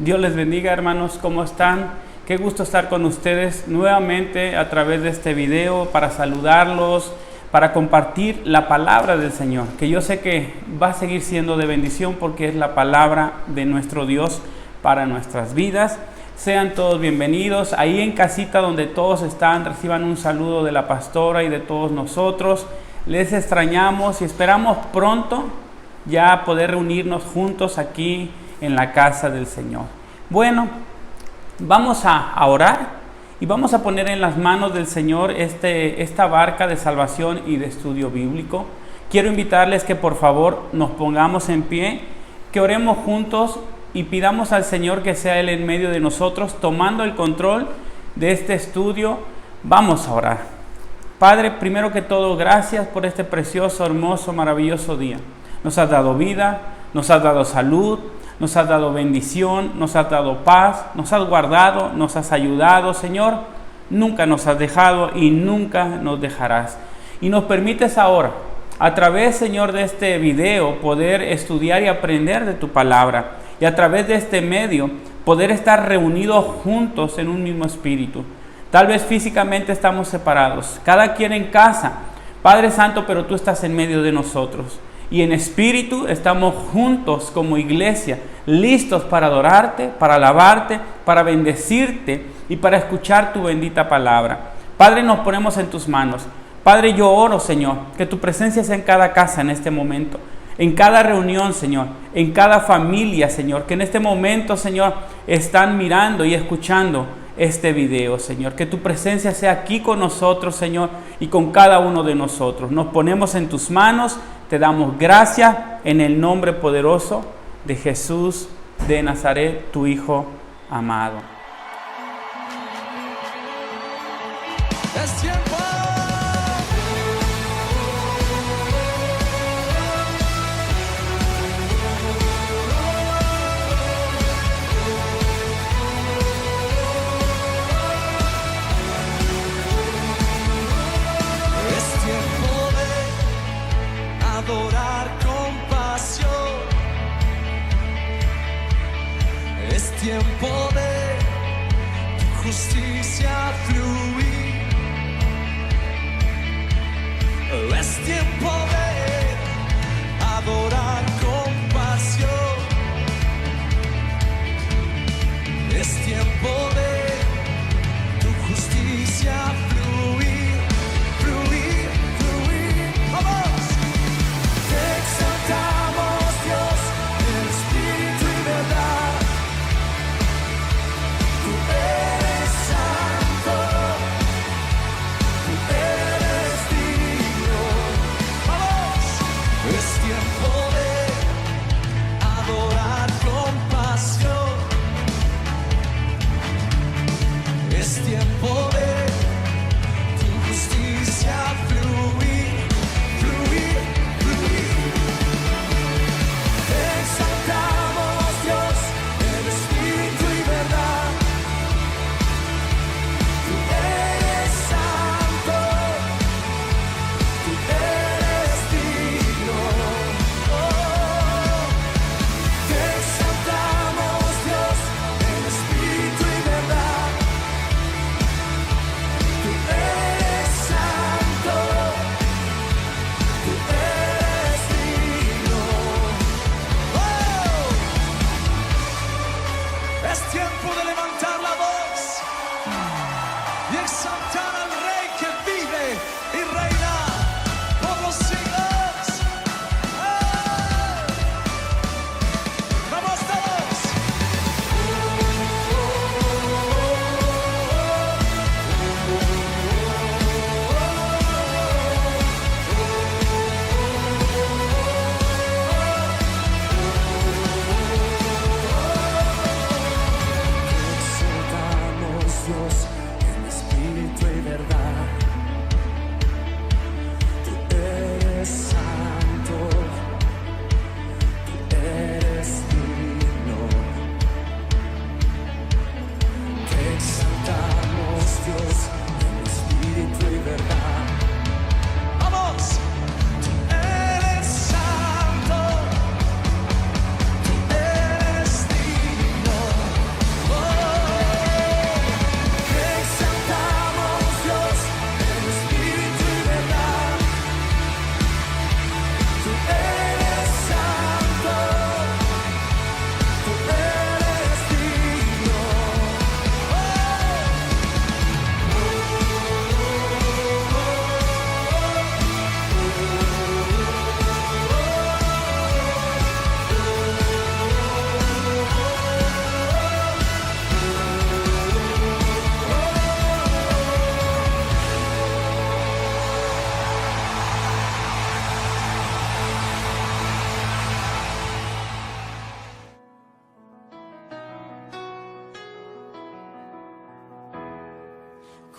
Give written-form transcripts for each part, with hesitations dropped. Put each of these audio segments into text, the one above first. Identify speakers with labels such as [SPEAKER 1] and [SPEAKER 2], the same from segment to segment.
[SPEAKER 1] Dios les bendiga, hermanos, ¿cómo están? Qué gusto estar con ustedes nuevamente a través de este video para saludarlos, para compartir la palabra del Señor, que yo sé que va a seguir siendo de bendición porque es la palabra de nuestro Dios para nuestras vidas. Sean todos bienvenidos. Ahí en casita donde todos están, reciban un saludo de la pastora y de todos nosotros. Les extrañamos y esperamos pronto ya poder reunirnos juntos aquí en la casa del Señor. Bueno, vamos a orar y vamos a poner en las manos del Señor esta barca de salvación y de estudio bíblico. Quiero invitarles que por favor nos pongamos en pie, que oremos juntos y pidamos al Señor que sea Él en medio de nosotros, tomando el control de este estudio. Vamos a orar. Padre, primero que todo, gracias por este precioso, hermoso, maravilloso día. Nos has dado vida, nos has dado salud, nos has dado bendición, nos has dado paz, nos has guardado, nos has ayudado, Señor. Nunca nos has dejado y nunca nos dejarás. Y nos permites ahora, a través, Señor, de este video, poder estudiar y aprender de tu palabra. Y a través de este medio, poder estar reunidos juntos en un mismo espíritu. Tal vez físicamente estamos separados, cada quien en casa, Padre Santo, pero tú estás en medio de nosotros. Y en espíritu estamos juntos como iglesia, listos para adorarte, para alabarte, para bendecirte y para escuchar tu bendita palabra. Padre, nos ponemos en tus manos. Padre, yo oro, Señor, que tu presencia sea en cada casa en este momento, en cada reunión, Señor, en cada familia, Señor, que en este momento, Señor, están mirando y escuchando este video, Señor. Que tu presencia sea aquí con nosotros, Señor, y con cada uno de nosotros. Nos ponemos en tus manos. Te damos gracias en el nombre poderoso de Jesús de Nazaret, tu Hijo amado.
[SPEAKER 2] Es tiempo. Es tiempo de adorar con pasión. Es tiempo de tu justicia fluir. Es tiempo de adorar con pasión. Es tiempo de tu justicia fluir, fluir, fluir. ¡Vamos! Te exaltamos, Dios, en espíritu y verdad. Tú eres santo, tú eres digno. ¡Vamos!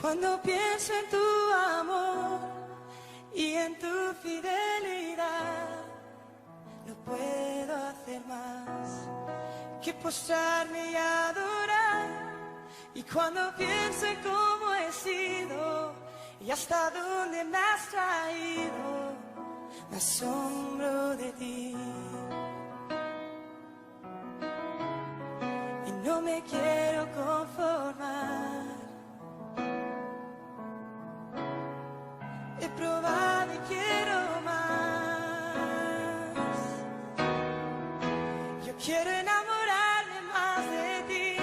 [SPEAKER 3] Cuando pienso en tu amor y en tu fidelidad, no puedo hacer más que postrarme y adorar. Y cuando pienso en cómo he sido y hasta dónde me has traído, me asombro de ti. Y no me quiero conformar. He probado y quiero más. Yo quiero enamorarme más de ti.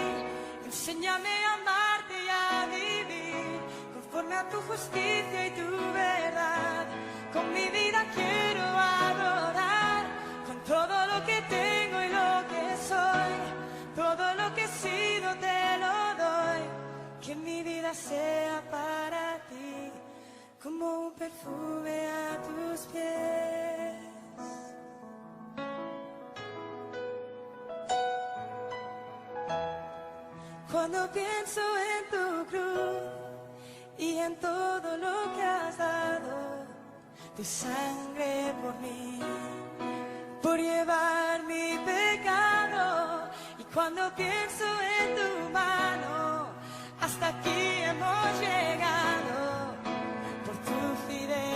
[SPEAKER 3] Enséñame a amarte y a vivir conforme a tu justicia y tu verdad. Con mi vida quiero adorar, con todo lo que tengo y lo que soy. Todo lo que he sido te lo doy. Que mi vida sea para ti como un perfume a tus pies. Cuando pienso en tu cruz y en todo lo que has dado, tu sangre por mí, por llevar mi pecado. Y cuando pienso en tu mano, hasta aquí hemos llegado por tu fidelidad.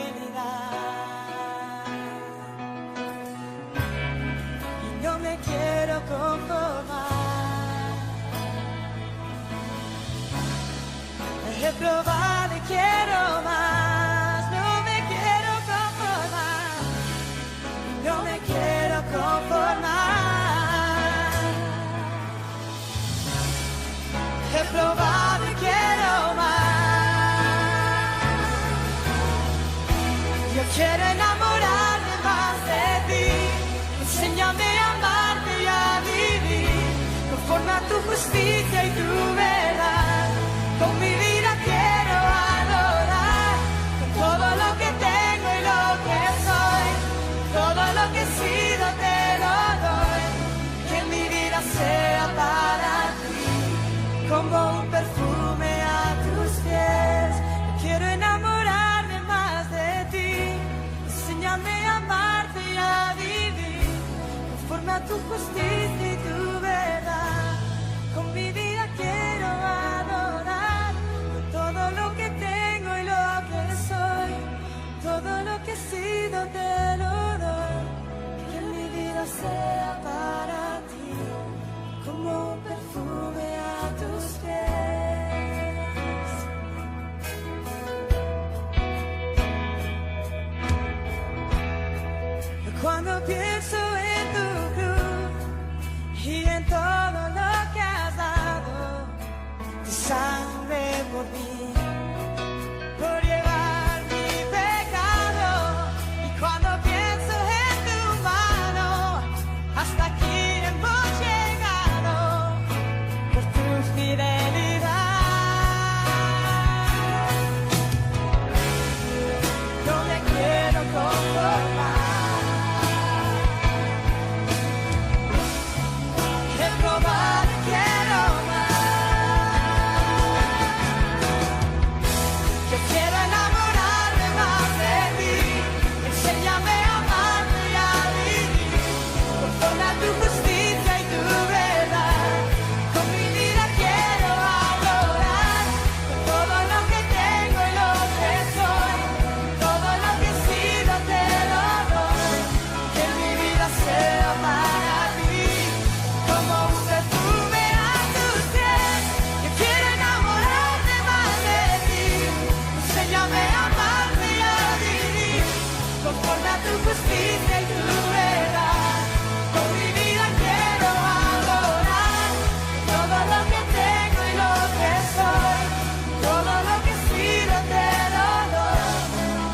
[SPEAKER 3] Y no me quiero conformar. He probado y quiero más. No me quiero conformar. No me quiero conformar. He probado y quiero más. Yo quiero enamorarme más de ti. Enséñame a amarte y a vivir conforme a tu justicia y tu verdad. Con mi vida quiero adorar, con todo lo que tengo y lo que soy. Todo lo que he sido te lo doy. Que mi vida sea para ti como un perfume a tus pies. Quiero enamorarme más de ti. Enséñame a amarte y a vivir conforme a tu justicia y tu verdad. Con mi vida quiero adorar, con todo lo que tengo y lo que soy. Todo lo que he sido te lo doy. Que mi vida sea para ti como un perfume a tus pies. Cuando pienso en tu cruz y en todo lo que has dado, tu sangre por mí, por llevar mi pecado. Y cuando pienso en tu mano, hasta aquí hemos llegado por tu fidelidad. No me quiero conformar. He probado y quiero más. Yo quiero enamorarme más de ti. Enséñame a amarte y a vivir conforme a tu justicia y tu verdad. Con mi vida quiero adorar, con todo lo que tengo y lo que soy. Todo lo que he sido te lo doy. Que mi vida sea para ti como un perfume a tus pies. Yo quiero enamorarme más de ti. Enséñame a amarte y a vivir conforme a tu justicia y tu verdad. Con mi vida quiero adorar, todo lo que tengo y lo que soy. Todo lo que he sido te lo doy.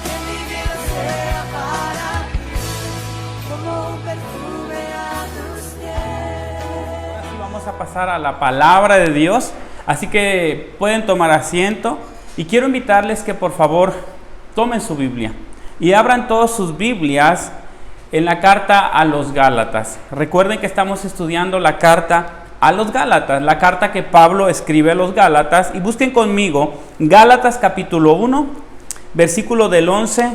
[SPEAKER 3] Que mi vida sea para ti como un perfume a tus pies.
[SPEAKER 1] Vamos a pasar a la palabra de Dios, así que pueden tomar asiento y quiero invitarles que por favor tomen su Biblia y abran todas sus Biblias en la carta a los Gálatas. Recuerden que estamos estudiando la carta a los Gálatas, la carta que Pablo escribe a los Gálatas, y busquen conmigo Gálatas capítulo 1, versículo del 11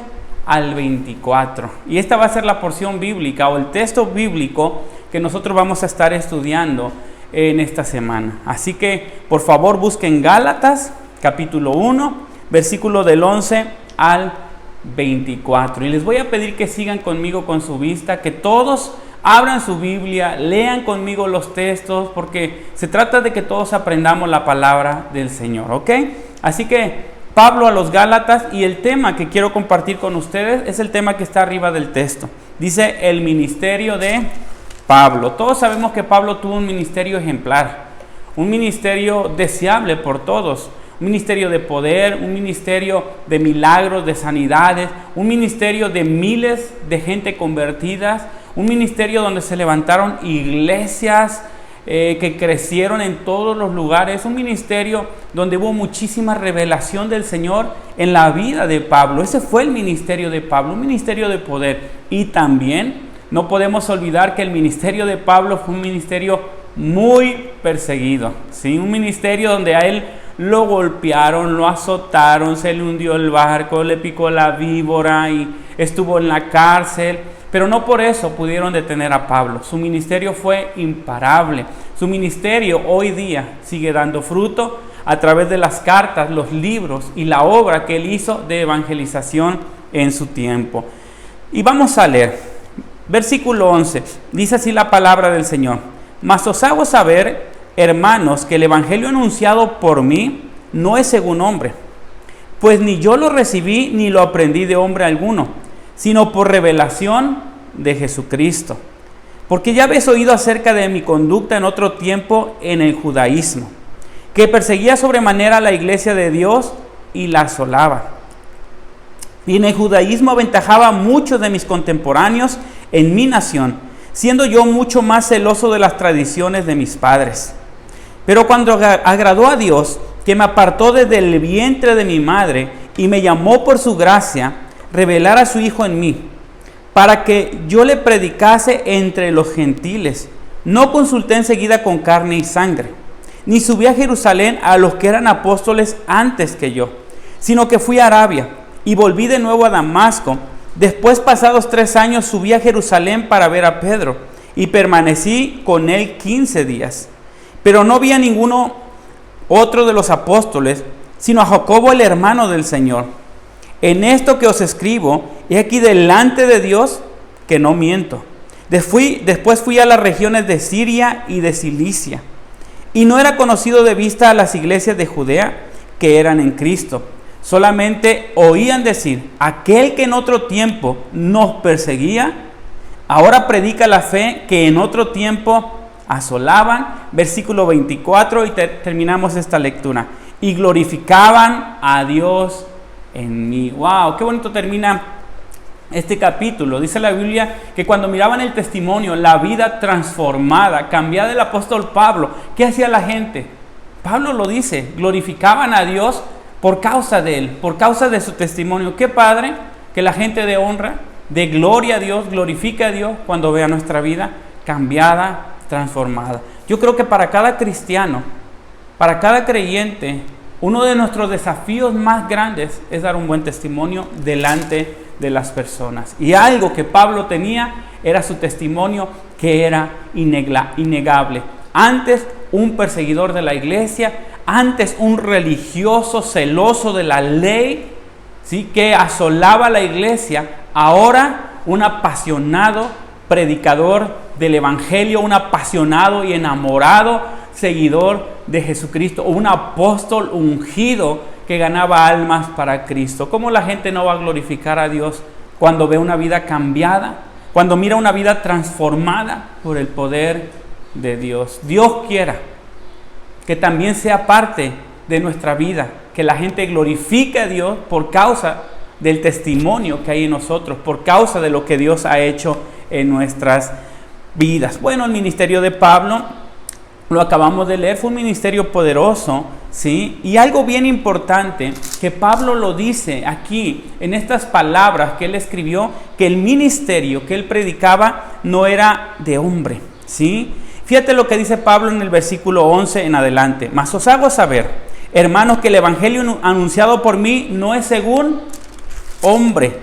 [SPEAKER 1] al 24. Y esta va a ser la porción bíblica o el texto bíblico que nosotros vamos a estar estudiando en esta semana. Así que por favor busquen Gálatas capítulo 1, versículo del 11 al 24. Y les voy a pedir que sigan conmigo con su vista, que todos abran su Biblia, lean conmigo los textos, porque se trata de que todos aprendamos la palabra del Señor, ¿ok? Así que Pablo a los Gálatas, y el tema que quiero compartir con ustedes es el tema que está arriba del texto. Dice el ministerio de Pablo. Todos sabemos que Pablo tuvo un ministerio ejemplar, un ministerio deseable por todos, un ministerio de poder, un ministerio de milagros, de sanidades, un ministerio de miles de gente convertidas, un ministerio donde se levantaron iglesias que crecieron en todos los lugares, un ministerio donde hubo muchísima revelación del Señor en la vida de Pablo. Ese fue el ministerio de Pablo, un ministerio de poder. Y también no podemos olvidar que el ministerio de Pablo fue un ministerio muy perseguido, ¿sí? Un ministerio donde a él lo golpearon, lo azotaron, se le hundió el barco, le picó la víbora y estuvo en la cárcel. Pero no por eso pudieron detener a Pablo. Su ministerio fue imparable. Su ministerio hoy día sigue dando fruto a través de las cartas, los libros y la obra que él hizo de evangelización en su tiempo. Y vamos a leer. Versículo 11. Dice así la palabra del Señor. Mas os hago saber, hermanos, que el evangelio anunciado por mí no es según hombre. Pues ni yo lo recibí ni lo aprendí de hombre alguno, sino por revelación de Jesucristo. Porque ya habéis oído acerca de mi conducta en otro tiempo en el judaísmo, que perseguía sobremanera a la iglesia de Dios y la asolaba. Y en el judaísmo aventajaba a muchos de mis contemporáneos en mi nación, siendo yo mucho más celoso de las tradiciones de mis padres. Pero cuando agradó a Dios, que me apartó desde el vientre de mi madre y me llamó por su gracia, revelar a su Hijo en mí, para que yo le predicase entre los gentiles. No consulté enseguida con carne y sangre, ni subí a Jerusalén a los que eran apóstoles antes que yo, sino que fui a Arabia y volví de nuevo a Damasco. Después, pasados 3 años, subí a Jerusalén para ver a Pedro y permanecí con él 15 días. Pero no vi a ninguno otro de los apóstoles, sino a Jacobo, el hermano del Señor. En esto que os escribo, he aquí delante de Dios que no miento. Después fui a las regiones de Siria y de Cilicia, y no era conocido de vista a las iglesias de Judea que eran en Cristo. Solamente oían decir, aquel que en otro tiempo nos perseguía, ahora predica la fe que en otro tiempo asolaban. Versículo 24, y terminamos esta lectura. Y glorificaban a Dios en mí. Wow, qué bonito termina este capítulo. Dice la Biblia que cuando miraban el testimonio, la vida transformada, cambiada del apóstol Pablo, ¿qué hacía la gente? Pablo lo dice, glorificaban a Dios por causa de él, por causa de su testimonio. Qué padre que la gente de honra, de gloria a Dios, glorifique a Dios cuando vea nuestra vida cambiada, transformada. Yo creo que para cada cristiano, para cada creyente, uno de nuestros desafíos más grandes es dar un buen testimonio delante de las personas. Y algo que Pablo tenía era su testimonio, que era innegable. Antes un perseguidor de la iglesia, antes un religioso celoso de la ley, ¿sí?, que asolaba la iglesia, ahora un apasionado predicador del evangelio, un apasionado y enamorado seguidor de Jesucristo, un apóstol ungido que ganaba almas para Cristo. ¿Cómo la gente no va a glorificar a Dios cuando ve una vida cambiada, cuando mira una vida transformada por el poder de Dios? Dios quiera que también sea parte de nuestra vida, que la gente glorifique a Dios por causa del testimonio que hay en nosotros, por causa de lo que Dios ha hecho en nuestras vidas. Bueno, el ministerio de Pablo, lo acabamos de leer, fue un ministerio poderoso, ¿sí? Y algo bien importante que Pablo lo dice aquí en estas palabras que él escribió, que el ministerio que él predicaba no era de hombre, ¿sí? Fíjate lo que dice Pablo en el versículo 11 en adelante. Mas os hago saber, hermanos, que el evangelio anunciado por mí no es según hombre,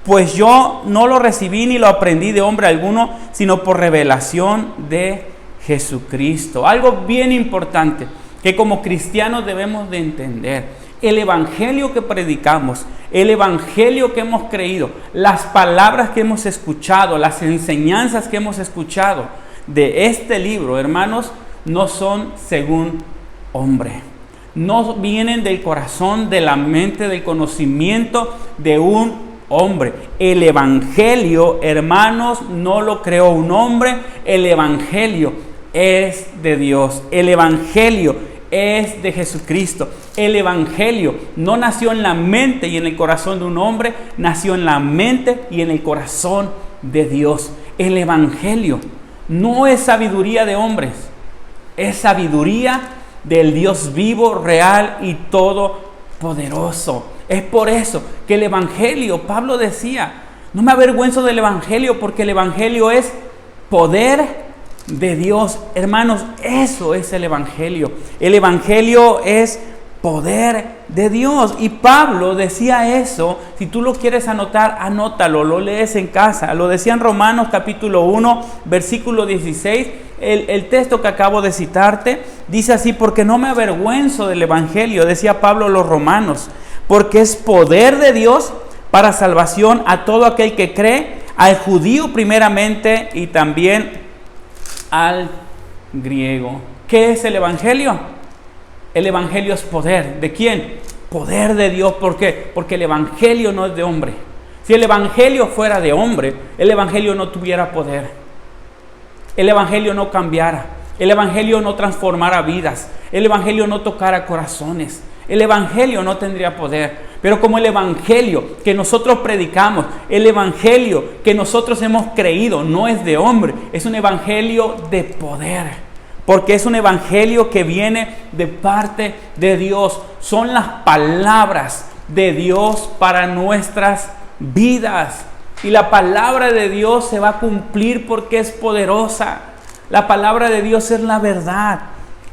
[SPEAKER 1] pues yo no lo recibí ni lo aprendí de hombre alguno, sino por revelación de Jesucristo. Algo bien importante que como cristianos debemos de entender: el evangelio que predicamos, el evangelio que hemos creído, las palabras que hemos escuchado, las enseñanzas que hemos escuchado de este libro, hermanos, no son según hombre. No vienen del corazón, de la mente, del conocimiento de un hombre. El evangelio, hermanos, no lo creó un hombre. El evangelio es de Dios. El evangelio es de Jesucristo. El evangelio no nació en la mente y en el corazón de un hombre, nació en la mente y en el corazón de Dios. El evangelio no es sabiduría de hombres, es sabiduría del Dios vivo, real y todopoderoso. Es por eso que el evangelio, Pablo decía, no me avergüenzo del evangelio, porque el evangelio es poder de Dios. Hermanos, eso es el evangelio. El evangelio es poder de Dios. Y Pablo decía eso. Si tú lo quieres anotar, anótalo, lo lees en casa. Lo decía en Romanos capítulo 1, versículo 16. El texto que acabo de citarte dice así: porque no me avergüenzo del evangelio, decía Pablo a los romanos, porque es poder de Dios para salvación a todo aquel que cree, al judío primeramente y también al griego. ¿Qué es el evangelio? El evangelio es poder. ¿De quién? Poder de Dios. ¿Por qué? Porque el evangelio no es de hombre. Si el evangelio fuera de hombre, el evangelio no tuviera poder. El evangelio no cambiara. El evangelio no transformara vidas. El evangelio no tocara corazones. El evangelio no tendría poder. Pero como el evangelio que nosotros predicamos, el evangelio que nosotros hemos creído no es de hombre, es un evangelio de poder, porque es un evangelio que viene de parte de Dios. Son las palabras de Dios para nuestras vidas. Y la palabra de Dios se va a cumplir porque es poderosa. La palabra de Dios es la verdad.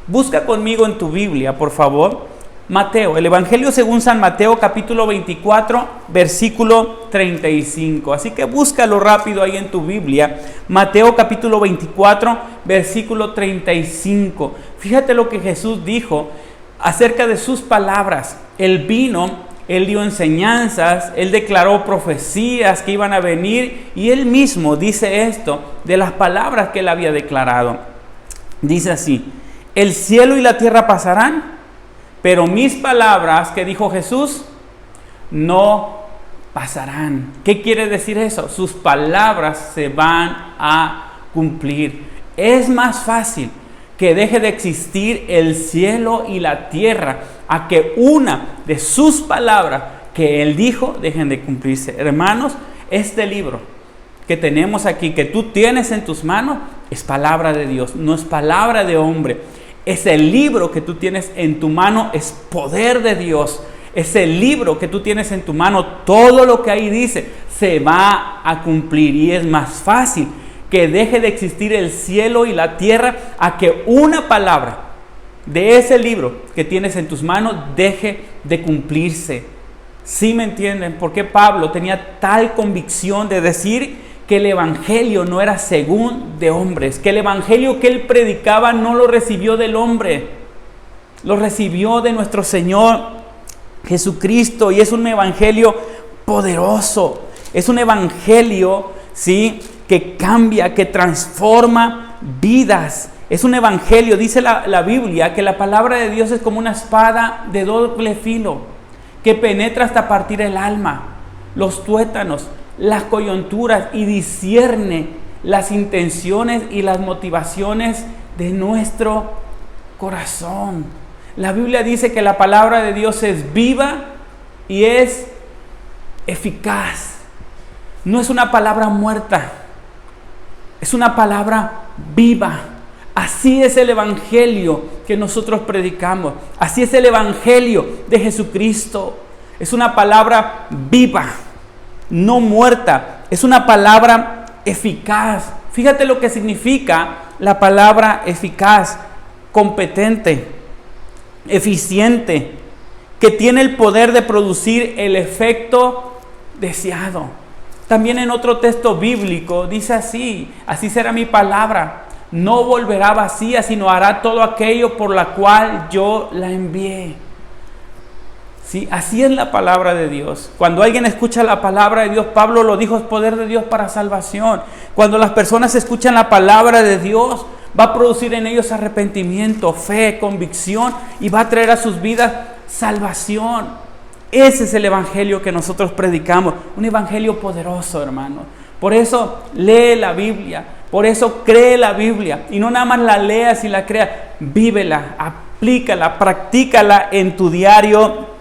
[SPEAKER 1] Busca conmigo en tu Biblia, por favor, Mateo, el Evangelio según San Mateo, capítulo 24, versículo 35. Así que búscalo rápido ahí en tu Biblia. Mateo capítulo 24, versículo 35. Fíjate lo que Jesús dijo acerca de sus palabras. Él vino, Él dio enseñanzas, Él declaró profecías que iban a venir, y Él mismo dice esto de las palabras que Él había declarado. Dice así: el cielo y la tierra pasarán, pero mis palabras, que dijo Jesús, no pasarán. ¿Qué quiere decir eso? Sus palabras se van a cumplir. Es más fácil que deje de existir el cielo y la tierra a que una de sus palabras que Él dijo dejen de cumplirse. Hermanos, este libro que tenemos aquí, que tú tienes en tus manos, es palabra de Dios, no es palabra de hombre. Es el libro que tú tienes en tu mano, es poder de Dios. Es el libro que tú tienes en tu mano, todo lo que ahí dice se va a cumplir. Y es más fácil que deje de existir el cielo y la tierra a que una palabra de ese libro que tienes en tus manos deje de cumplirse. ¿Sí me entienden? ¿Por qué Pablo tenía tal convicción de decir que el evangelio no era según de hombres, que el evangelio que él predicaba no lo recibió del hombre, lo recibió de nuestro Señor Jesucristo? Y es un evangelio poderoso, es un evangelio, ¿sí?, que cambia, que transforma vidas. Es un evangelio, dice la Biblia, que la palabra de Dios es como una espada de doble filo, que penetra hasta partir el alma, los tuétanos, las coyunturas, y discierne las intenciones y las motivaciones de nuestro corazón. La Biblia dice que la palabra de Dios es viva y es eficaz. No es una palabra muerta, es una palabra viva. Así es el evangelio que nosotros predicamos. Así es el evangelio de Jesucristo. Es una palabra viva, no muerta. Es una palabra eficaz. Fíjate lo que significa la palabra eficaz: competente, eficiente, que tiene el poder de producir el efecto deseado. También en otro texto bíblico dice así será mi palabra, no volverá vacía, sino hará todo aquello por la cual yo la envié. ¿Sí? Así es la palabra de Dios. Cuando alguien escucha la palabra de Dios, Pablo lo dijo, es poder de Dios para salvación. Cuando las personas escuchan la palabra de Dios, va a producir en ellos arrepentimiento, fe, convicción y va a traer a sus vidas salvación. Ese es el evangelio que nosotros predicamos, un evangelio poderoso, hermano. Por eso lee la Biblia, por eso cree la Biblia y no nada más la leas y la creas, vívela, aplícala, practícala en tu diario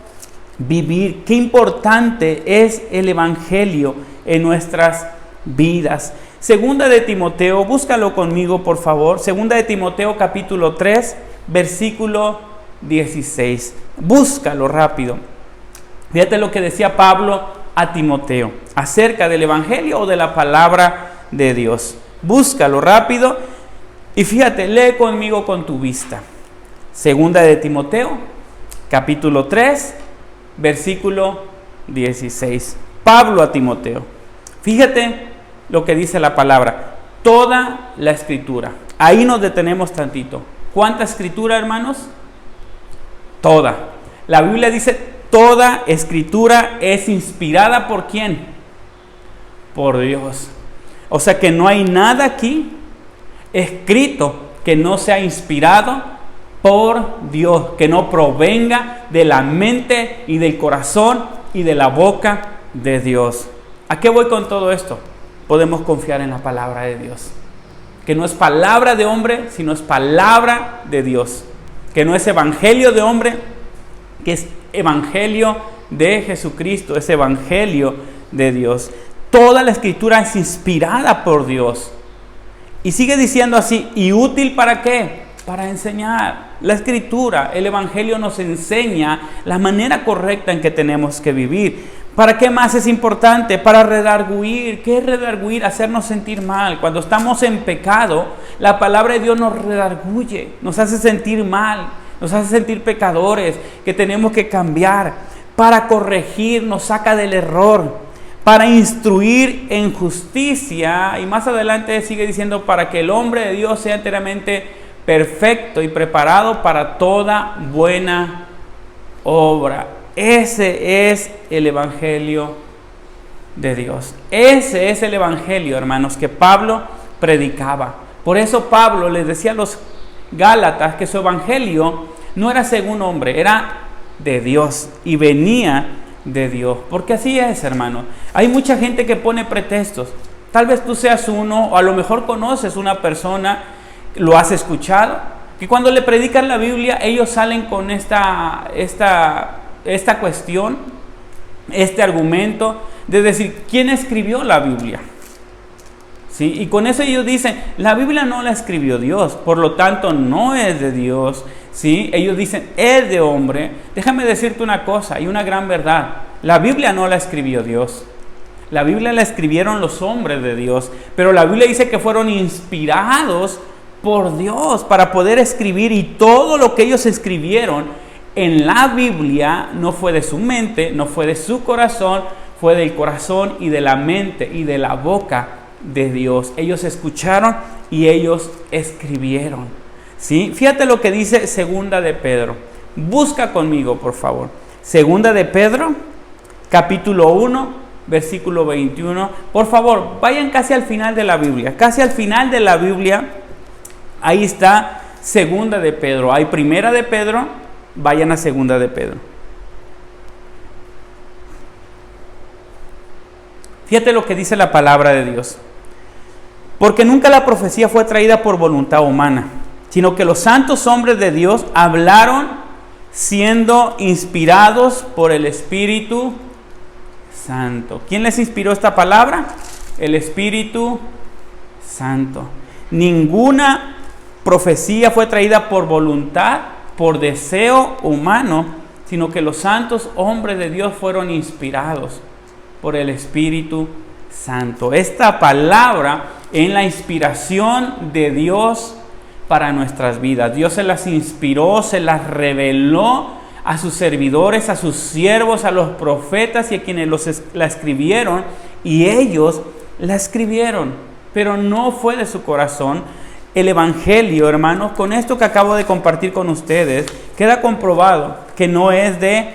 [SPEAKER 1] vivir. Qué importante es el evangelio en nuestras vidas. Segunda de Timoteo, búscalo conmigo por favor. Segunda de Timoteo capítulo 3, versículo 16. Búscalo rápido. Fíjate lo que decía Pablo a Timoteo acerca del evangelio o de la palabra de Dios. Búscalo rápido y fíjate, lee conmigo con tu vista. Segunda de Timoteo capítulo 3, versículo 16. Pablo a Timoteo. Fíjate lo que dice la palabra. Toda la escritura. Ahí nos detenemos tantito. ¿Cuánta escritura, hermanos? Toda. La Biblia dice, toda escritura es inspirada ¿por quién? Por Dios. O sea que no hay nada aquí escrito que no sea inspirado por Dios, que no provenga de la mente y del corazón y de la boca de Dios. ¿A qué voy con todo esto? Podemos confiar en la palabra de Dios, que no es palabra de hombre, sino es palabra de Dios, que no es evangelio de hombre, que es evangelio de Jesucristo, es evangelio de Dios. Toda la escritura es inspirada por Dios. Y sigue diciendo así, ¿y útil para qué? Para enseñar. La escritura, el evangelio nos enseña la manera correcta en que tenemos que vivir. ¿Para qué más es importante? Para redarguir. ¿Qué es redarguir? Hacernos sentir mal. Cuando estamos en pecado, la palabra de Dios nos redarguye, nos hace sentir mal, nos hace sentir pecadores, que tenemos que cambiar. Para corregir, nos saca del error. Para instruir en justicia. Y más adelante sigue diciendo, para que el hombre de Dios sea enteramente perfecto y preparado para toda buena obra. Ese es el evangelio de Dios. Ese es el evangelio, hermanos, que Pablo predicaba. Por eso Pablo les decía a los Gálatas que su evangelio no era según hombre, era de Dios y venía de Dios. Porque así es, hermano. Hay mucha gente que pone pretextos. Tal vez tú seas uno, o a lo mejor conoces una persona, lo has escuchado, que cuando le predican la Biblia, ellos salen con esta cuestión, este argumento de decir, ¿quién escribió la Biblia? ¿Sí? Y con eso ellos dicen, la Biblia no la escribió Dios, por lo tanto no es de Dios. ¿Sí? Ellos dicen, es de hombre. Déjame decirte una cosa y una gran verdad. La Biblia no la escribió Dios. La Biblia la escribieron los hombres de Dios, pero la Biblia dice que fueron inspirados por Dios para poder escribir, y todo lo que ellos escribieron en la Biblia no fue de su mente, no fue de su corazón, fue del corazón y de la mente y de la boca de Dios. Ellos escucharon y ellos escribieron. ¿Sí? Fíjate lo que dice Segunda de Pedro. Busca conmigo, por favor. Segunda de Pedro, capítulo 1, versículo 21. Por favor, vayan casi al final de la Biblia. Casi al final de la Biblia. Ahí está Segunda de Pedro. Hay Primera de Pedro, vayan a Segunda de Pedro. Fíjate lo que dice la palabra de Dios. Porque nunca la profecía fue traída por voluntad humana, sino que los santos hombres de Dios hablaron siendo inspirados por el Espíritu Santo. ¿Quién les inspiró esta palabra? El Espíritu Santo. Ninguna profecía fue traída por voluntad, por deseo humano, sino que los santos hombres de Dios fueron inspirados por el Espíritu Santo. Esta palabra, en la inspiración de Dios, para nuestras vidas. Dios se las inspiró, se las reveló a sus servidores, a sus siervos, a los profetas y a quienes la escribieron, y ellos la escribieron, pero no fue de su corazón. El Evangelio, hermanos, con esto que acabo de compartir con ustedes, queda comprobado que no es de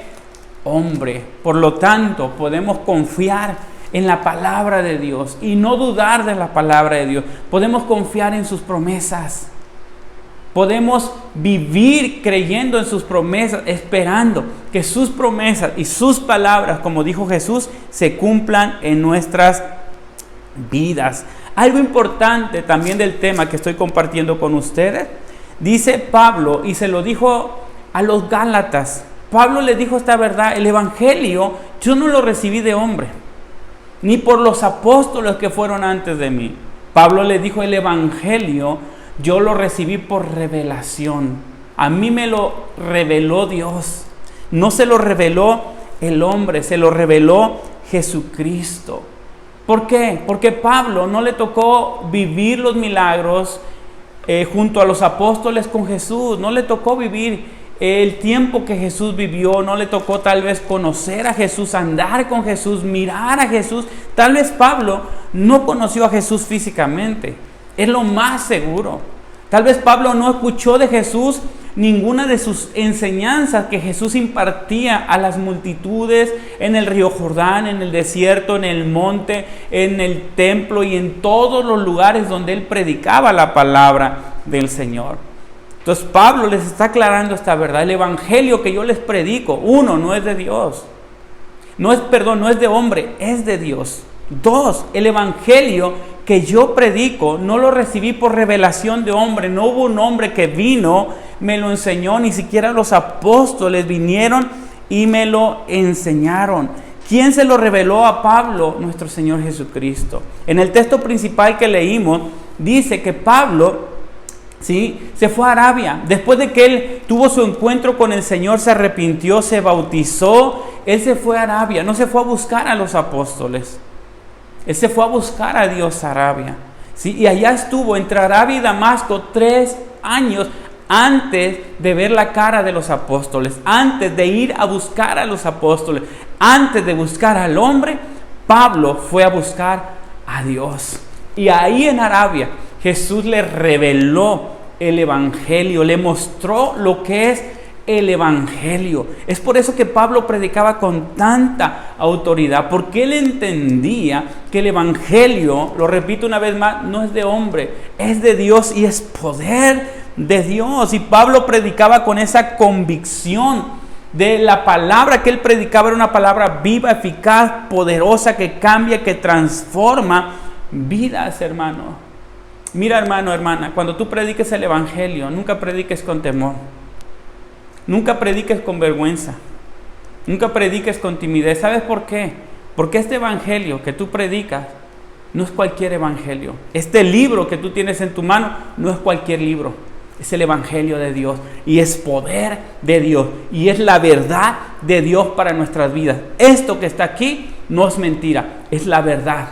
[SPEAKER 1] hombre. Por lo tanto, podemos confiar en la palabra de Dios y no dudar de la palabra de Dios. Podemos confiar en sus promesas. Podemos vivir creyendo en sus promesas, esperando que sus promesas y sus palabras, como dijo Jesús, se cumplan en nuestras vidas. Algo importante también del tema que estoy compartiendo con ustedes, dice Pablo, y se lo dijo a los Gálatas. Pablo les dijo esta verdad: el Evangelio yo no lo recibí de hombre, ni por los apóstoles que fueron antes de mí. Pablo les dijo: el Evangelio yo lo recibí por revelación. A mí me lo reveló Dios. No se lo reveló el hombre, se lo reveló Jesucristo. ¿Por qué? Porque Pablo no le tocó vivir los milagros junto a los apóstoles con Jesús. No le tocó vivir el tiempo que Jesús vivió. No le tocó tal vez conocer a Jesús, andar con Jesús, mirar a Jesús. Tal vez Pablo no conoció a Jesús físicamente. Es lo más seguro. Tal vez Pablo no escuchó de Jesús ninguna de sus enseñanzas que Jesús impartía a las multitudes en el río Jordán, en el desierto, en el monte, en el templo y en todos los lugares donde él predicaba la palabra del Señor. Entonces Pablo les está aclarando esta verdad. El Evangelio que yo les predico, uno, no es de Dios. No es de hombre, es de Dios. Dos, el Evangelio que yo predico no lo recibí por revelación de hombre. No hubo un hombre que vino, me lo enseñó, ni siquiera los apóstoles vinieron y me lo enseñaron. ¿Quién se lo reveló a Pablo? Nuestro Señor Jesucristo. En el texto principal que leímos, dice que Pablo se fue a Arabia. Después de que él tuvo su encuentro con el Señor, se arrepintió, se bautizó, él se fue a Arabia. No se fue a buscar a los apóstoles. Él se fue a buscar a Dios a Arabia. ¿Sí? Y allá estuvo entre Arabia y Damasco 3 años antes de ver la cara de los apóstoles, antes de ir a buscar a los apóstoles, antes de buscar al hombre. Pablo fue a buscar a Dios. Y ahí en Arabia Jesús le reveló el Evangelio, le mostró lo que es el Evangelio. Es por eso que Pablo predicaba con tanta autoridad, porque él entendía que el Evangelio, lo repito una vez más, no es de hombre, es de Dios y es poder de Dios. Y Pablo predicaba con esa convicción de la palabra que él predicaba. Era una palabra viva, eficaz, poderosa, que cambia, que transforma vidas, hermano. Mira, hermano, hermana, cuando tú prediques el Evangelio, nunca prediques con temor. Nunca prediques con vergüenza. Nunca prediques con timidez. ¿Sabes por qué? Porque este Evangelio que tú predicas no es cualquier Evangelio. Este libro que tú tienes en tu mano no es cualquier libro. Es el Evangelio de Dios. Y es poder de Dios. Y es la verdad de Dios para nuestras vidas. Esto que está aquí no es mentira. Es la verdad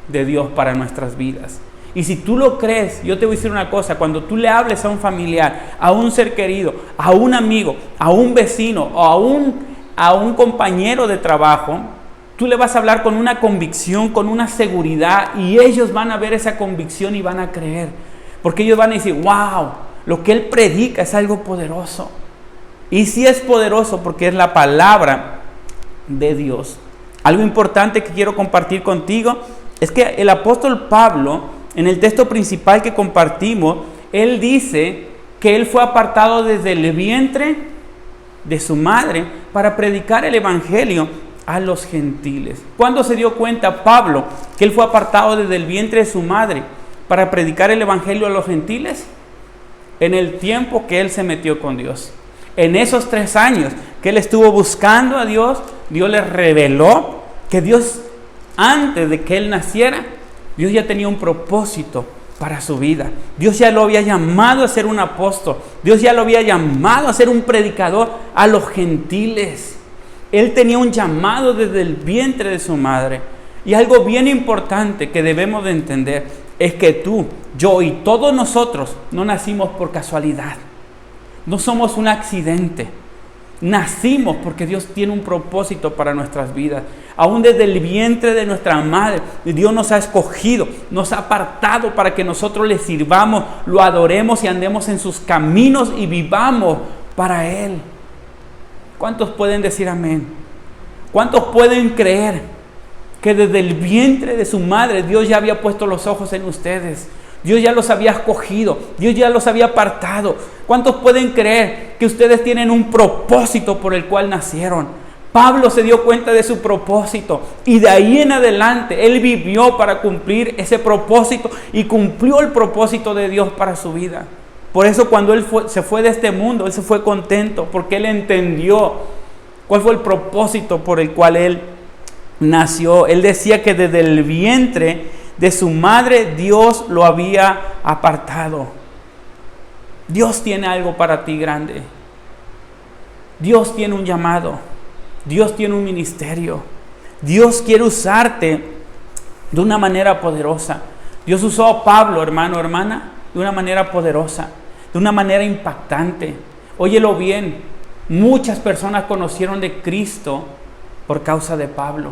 [SPEAKER 1] de Dios para nuestras vidas. Y si tú lo crees, yo te voy a decir una cosa: cuando tú le hables a un familiar, a un ser querido, a un amigo, a un vecino o a un compañero de trabajo, tú le vas a hablar con una convicción, con una seguridad, y ellos van a ver esa convicción y van a creer. Porque ellos van a decir: wow, lo que él predica es algo poderoso. Y sí es poderoso porque es la palabra de Dios. Algo importante que quiero compartir contigo es que el apóstol Pablo, en el texto principal que compartimos, él dice que él fue apartado desde el vientre de su madre para predicar el Evangelio a los gentiles. ¿Cuándo se dio cuenta Pablo que él fue apartado desde el vientre de su madre para predicar el Evangelio a los gentiles? En el tiempo que él se metió con Dios. En esos 3 años que él estuvo buscando a Dios, Dios le reveló que Dios, antes de que él naciera, Dios ya tenía un propósito para su vida. Dios ya lo había llamado a ser un apóstol. Dios ya lo había llamado a ser un predicador a los gentiles. Él tenía un llamado desde el vientre de su madre. Y algo bien importante que debemos de entender: es que tú, yo y todos nosotros no nacimos por casualidad. No somos un accidente. Nacimos porque Dios tiene un propósito para nuestras vidas. Aún desde el vientre de nuestra madre, Dios nos ha escogido, nos ha apartado para que nosotros le sirvamos, lo adoremos y andemos en sus caminos y vivamos para Él. ¿Cuántos pueden decir amén? ¿Cuántos pueden creer que desde el vientre de su madre Dios ya había puesto los ojos en ustedes? Dios ya los había escogido, Dios ya los había apartado. ¿Cuántos pueden creer que ustedes tienen un propósito por el cual nacieron? Pablo se dio cuenta de su propósito y de ahí en adelante él vivió para cumplir ese propósito y cumplió el propósito de Dios para su vida. Por eso cuando él se fue de este mundo, él se fue contento porque él entendió cuál fue el propósito por el cual él nació. Él decía que desde el vientre de su madre Dios lo había apartado. Dios tiene algo para ti grande. Dios tiene un llamado. Dios tiene un ministerio. Dios quiere usarte de una manera poderosa. Dios usó a Pablo, hermano, hermana, de una manera poderosa, de una manera impactante. Óyelo bien, muchas personas conocieron de Cristo por causa de Pablo.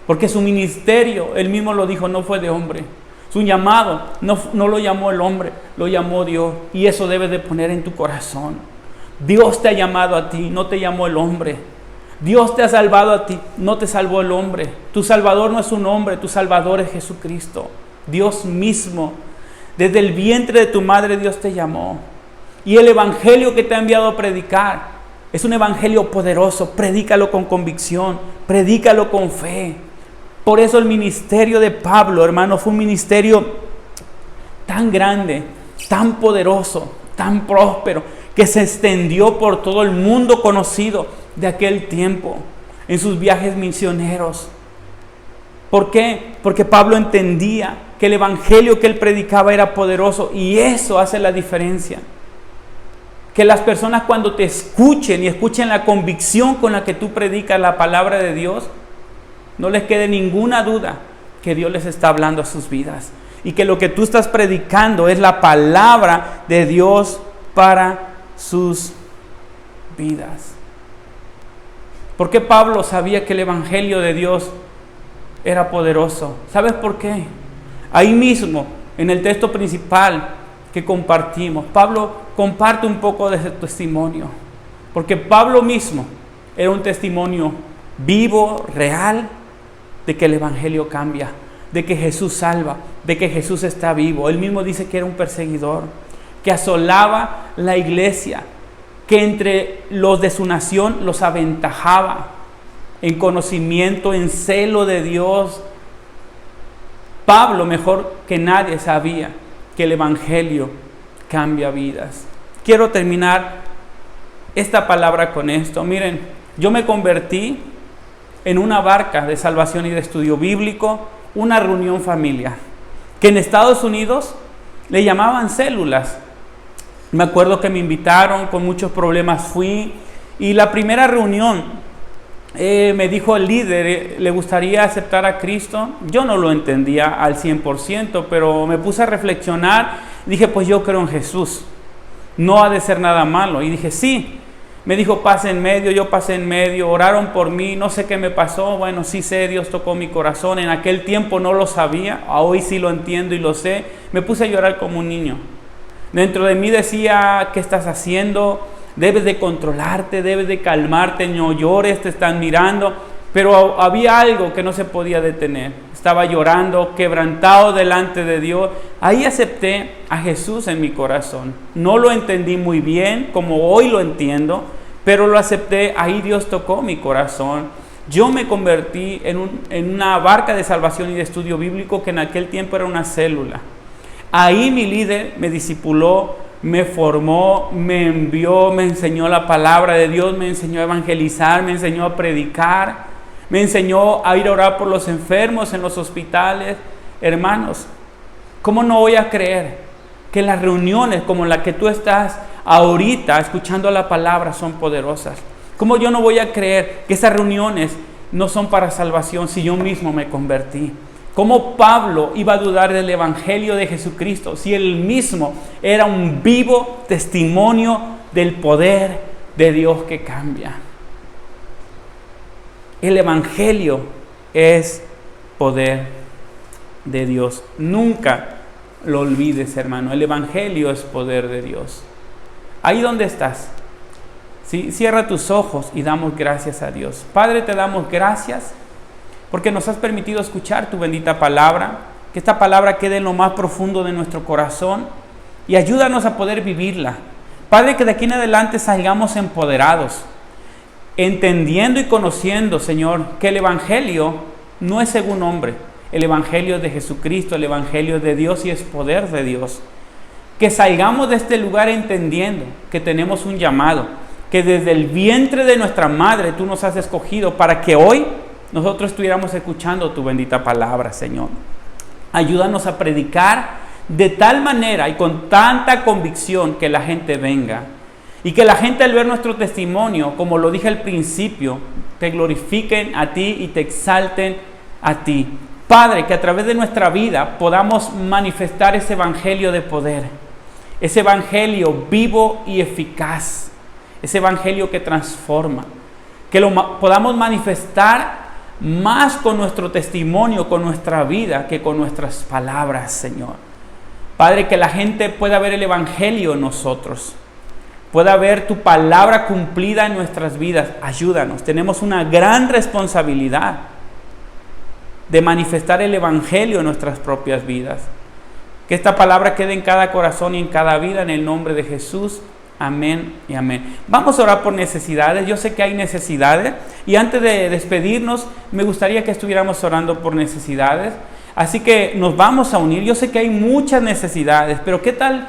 [SPEAKER 1] Porque su ministerio, él mismo lo dijo, no fue de hombre. Su llamado no lo llamó el hombre, lo llamó Dios. Y eso debes de poner en tu corazón. Dios te ha llamado a ti, no te llamó el hombre. Dios te ha salvado a ti, no te salvó el hombre. Tu Salvador no es un hombre, tu Salvador es Jesucristo. Dios mismo. Desde el vientre de tu madre Dios te llamó. Y el evangelio que te ha enviado a predicar es un evangelio poderoso. Predícalo con convicción, predícalo con fe. Por eso el ministerio de Pablo, hermano, fue un ministerio tan grande, tan poderoso, tan próspero, que se extendió por todo el mundo conocido de aquel tiempo, en sus viajes misioneros. ¿Por qué? Porque Pablo entendía que el evangelio que él predicaba era poderoso y eso hace la diferencia. Que las personas cuando te escuchen y escuchen la convicción con la que tú predicas la palabra de Dios, no les quede ninguna duda que Dios les está hablando a sus vidas y que lo que tú estás predicando es la palabra de Dios para sus vidas. ¿Por qué Pablo sabía que el evangelio de Dios era poderoso? ¿Sabes por qué? Ahí mismo, en el texto principal que compartimos, Pablo comparte un poco de ese testimonio. Porque Pablo mismo era un testimonio vivo, real, de que el evangelio cambia, de que Jesús salva, de que Jesús está vivo. Él mismo dice que era un perseguidor, que asolaba la iglesia, que entre los de su nación los aventajaba en conocimiento, en celo de Dios. Pablo, mejor que nadie, sabía que el evangelio cambia vidas. Quiero terminar esta palabra con esto. Miren, yo me convertí en una barca de salvación y de estudio bíblico, una reunión familiar, que en Estados Unidos le llamaban células. Me acuerdo que me invitaron, con muchos problemas fui, y la primera reunión me dijo el líder, ¿le gustaría aceptar a Cristo? Yo no lo entendía al 100%, pero me puse a reflexionar, dije, pues yo creo en Jesús, no ha de ser nada malo, y dije, sí. Me dijo, pase en medio, yo pasé en medio, oraron por mí, no sé qué me pasó, bueno, sí sé, Dios tocó mi corazón, en aquel tiempo no lo sabía, hoy sí lo entiendo y lo sé, me puse a llorar como un niño. Dentro de mí decía, ¿qué estás haciendo? Debes de controlarte, debes de calmarte, no llores, te están mirando, pero había algo que no se podía detener. Estaba llorando, quebrantado delante de Dios. Ahí acepté a Jesús en mi corazón. No lo entendí muy bien, como hoy lo entiendo, pero lo acepté. Ahí Dios tocó mi corazón. Yo me convertí en una barca de salvación y de estudio bíblico que en aquel tiempo era una célula. Ahí mi líder me discipuló, me formó, me envió, me enseñó la palabra de Dios, me enseñó a evangelizar, me enseñó a predicar, me enseñó a ir a orar por los enfermos en los hospitales. Hermanos, ¿cómo no voy a creer que las reuniones como la que tú estás ahorita escuchando la palabra son poderosas? ¿Cómo yo no voy a creer que esas reuniones no son para salvación si yo mismo me convertí? ¿Cómo Pablo iba a dudar del Evangelio de Jesucristo si él mismo era un vivo testimonio del poder de Dios que cambia? El Evangelio es poder de Dios. Nunca lo olvides, hermano. El Evangelio es poder de Dios. Ahí donde estás, ¿sí? Cierra tus ojos y damos gracias a Dios. Padre, te damos gracias porque nos has permitido escuchar tu bendita palabra, que esta palabra quede en lo más profundo de nuestro corazón y ayúdanos a poder vivirla. Padre, que de aquí en adelante salgamos empoderados, entendiendo y conociendo, Señor, que el Evangelio no es según hombre. El Evangelio es de Jesucristo, el Evangelio es de Dios y es poder de Dios. Que salgamos de este lugar entendiendo que tenemos un llamado, que desde el vientre de nuestra madre tú nos has escogido para que hoy nosotros estuviéramos escuchando tu bendita palabra, Señor. Ayúdanos a predicar de tal manera y con tanta convicción que la gente venga. Y que la gente al ver nuestro testimonio, como lo dije al principio, te glorifiquen a ti y te exalten a ti. Padre, que a través de nuestra vida podamos manifestar ese evangelio de poder. Ese evangelio vivo y eficaz. Ese evangelio que transforma. Que lo podamos manifestar más con nuestro testimonio, con nuestra vida, que con nuestras palabras, Señor. Padre, que la gente pueda ver el evangelio en nosotros. Pueda ver tu palabra cumplida en nuestras vidas. Ayúdanos. Tenemos una gran responsabilidad de manifestar el evangelio en nuestras propias vidas. Que esta palabra quede en cada corazón y en cada vida, en el nombre de Jesús. Amén y amén. Vamos a orar por necesidades. Yo sé que hay necesidades y antes de despedirnos me gustaría que estuviéramos orando por necesidades. Así que nos vamos a unir. Yo sé que hay muchas necesidades, pero ¿qué tal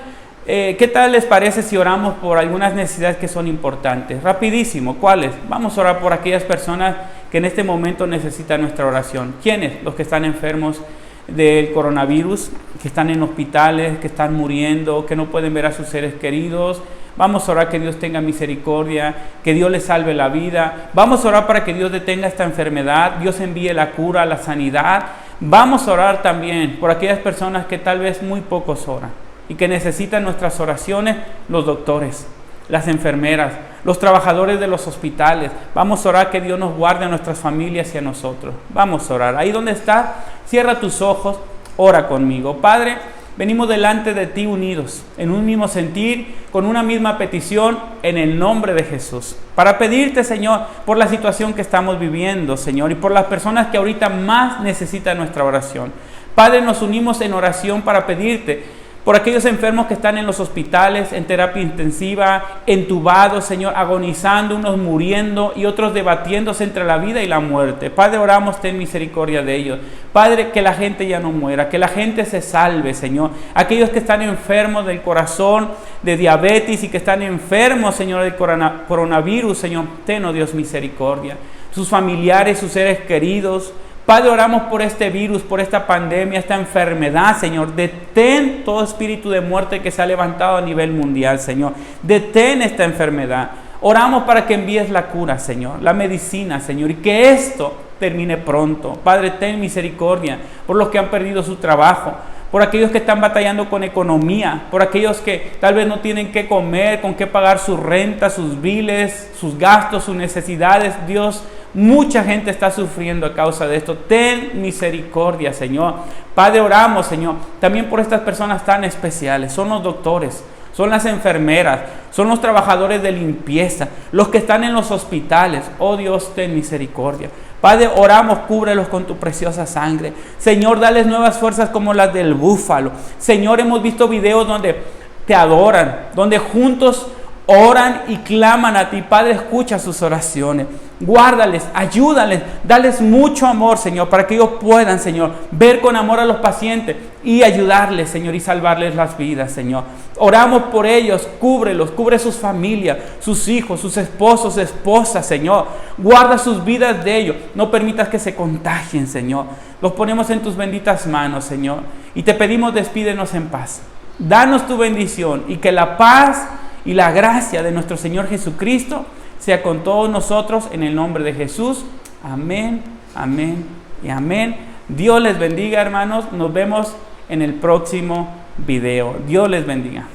[SPEAKER 1] les parece si oramos por algunas necesidades que son importantes? Rapidísimo, ¿cuáles? Vamos a orar por aquellas personas que en este momento necesitan nuestra oración. ¿Quiénes? Los que están enfermos del coronavirus, que están en hospitales, que están muriendo, que no pueden ver a sus seres queridos. Vamos a orar que Dios tenga misericordia, que Dios les salve la vida. Vamos a orar para que Dios detenga esta enfermedad, Dios envíe la cura, la sanidad. Vamos a orar también por aquellas personas que tal vez muy pocos oran y que necesitan nuestras oraciones, los doctores, las enfermeras, los trabajadores de los hospitales. Vamos a orar que Dios nos guarde a nuestras familias y a nosotros. Vamos a orar. Ahí donde estás, cierra tus ojos, ora conmigo. Padre, venimos delante de ti unidos, en un mismo sentir, con una misma petición, en el nombre de Jesús. Para pedirte, Señor, por la situación que estamos viviendo, Señor, y por las personas que ahorita más necesitan nuestra oración. Padre, nos unimos en oración para pedirte por aquellos enfermos que están en los hospitales, en terapia intensiva, entubados, Señor, agonizando, unos muriendo y otros debatiéndose entre la vida y la muerte. Padre, oramos, ten misericordia de ellos. Padre, que la gente ya no muera, que la gente se salve, Señor. Aquellos que están enfermos del corazón, de diabetes y que están enfermos, Señor, del coronavirus, Señor, ten, oh Dios, misericordia. Sus familiares, sus seres queridos. Padre, oramos por este virus, por esta pandemia, esta enfermedad, Señor. Detén todo espíritu de muerte que se ha levantado a nivel mundial, Señor. Detén esta enfermedad. Oramos para que envíes la cura, Señor, la medicina, Señor, y que esto termine pronto. Padre, ten misericordia por los que han perdido su trabajo, por aquellos que están batallando con economía, por aquellos que tal vez no tienen qué comer, con qué pagar su renta, sus biles, sus gastos, sus necesidades. Dios, mucha gente está sufriendo a causa de esto. Ten misericordia, Señor. Padre, oramos, Señor, también por estas personas tan especiales. Son los doctores, son las enfermeras, son los trabajadores de limpieza, los que están en los hospitales. Oh Dios, ten misericordia. Padre, oramos, cúbrelos con tu preciosa sangre. Señor, dales nuevas fuerzas como las del búfalo. Señor, hemos visto videos donde te adoran, donde juntos oran y claman a ti. Padre, escucha sus oraciones. Guárdales, ayúdales, dales mucho amor, Señor, para que ellos puedan, Señor, ver con amor a los pacientes y ayudarles, Señor, y salvarles las vidas, Señor. Oramos por ellos, cúbrelos, cubre sus familias, sus hijos, sus esposos, esposas, Señor. Guarda sus vidas de ellos. No permitas que se contagien, Señor. Los ponemos en tus benditas manos, Señor. Y te pedimos, despídenos en paz. Danos tu bendición y que la paz y la gracia de nuestro Señor Jesucristo sea con todos nosotros en el nombre de Jesús. Amén, amén y amén. Dios les bendiga, hermanos. Nos vemos en el próximo video. Dios les bendiga.